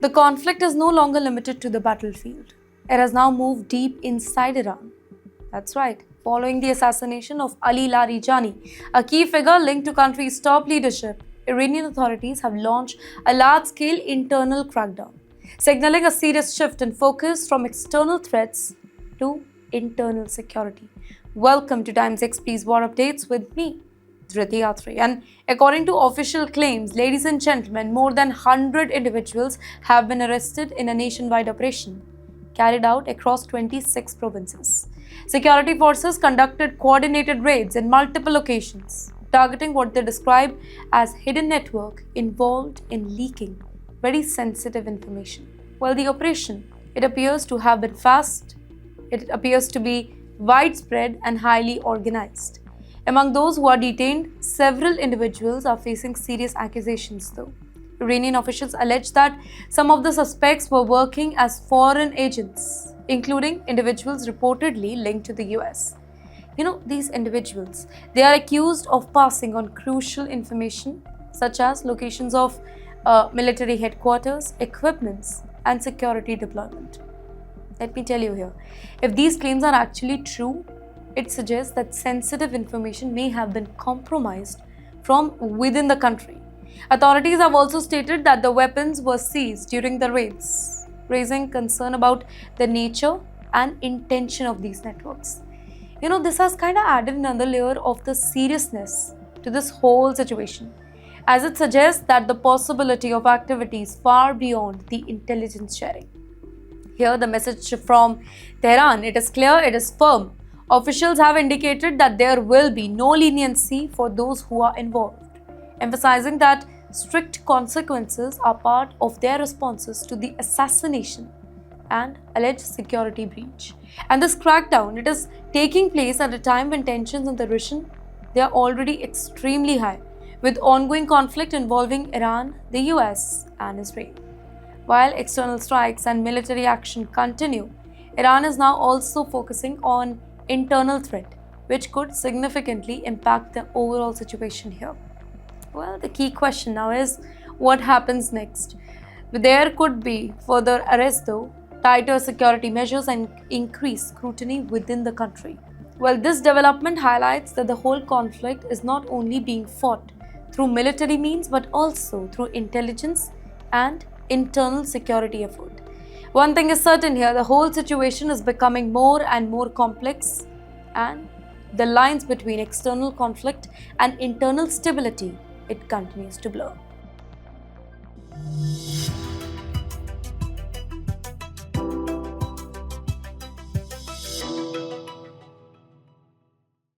The conflict is no longer limited to the battlefield. It has now moved deep inside Iran. That's right. Following the assassination of Ali Larijani, a key figure linked to country's top leadership, Iranian authorities have launched a large-scale internal crackdown, signaling a serious shift in focus from external threats to internal security. Welcome to TimesXP's War Updates with me, Dhriti Yatri. And according to official claims, ladies and gentlemen, more than 100 individuals have been arrested in a nationwide operation carried out across 26 provinces. Security forces conducted coordinated raids in multiple locations, targeting what they describe as hidden network involved in leaking very sensitive information. Well, the operation, it appears to have been fast, it appears to be widespread and highly organized. Among those who are detained, several individuals are facing serious accusations though. Iranian officials allege that some of the suspects were working as foreign agents, including individuals reportedly linked to the US. These individuals, they are accused of passing on crucial information such as locations of military headquarters, equipments, and security deployment. Let me tell you here, if these claims are actually true, it suggests that sensitive information may have been compromised from within the country. Authorities have also stated that the weapons were seized during the raids, raising concern about the nature and intention of these networks. This has kind of added another layer of the seriousness to this whole situation, as it suggests that the possibility of activities far beyond the intelligence sharing. Here, the message from Tehran, it is clear, it is firm. Officials have indicated that there will be no leniency for those who are involved, emphasizing that strict consequences are part of their responses to the assassination and alleged security breach. And this crackdown, it is taking place at a time when tensions in the region, they are already extremely high, with ongoing conflict involving Iran, the US, and Israel. While external strikes and military action continue, Iran is now also focusing on internal threat, which could significantly impact the overall situation here. Well, the key question now is what happens next? There could be further arrests though, tighter security measures and increased scrutiny within the country. Well, this development highlights that the whole conflict is not only being fought through military means but also through intelligence and internal security effort. One thing is certain here, the whole situation is becoming more and more complex, and the lines between external conflict and internal stability, it continues to blur.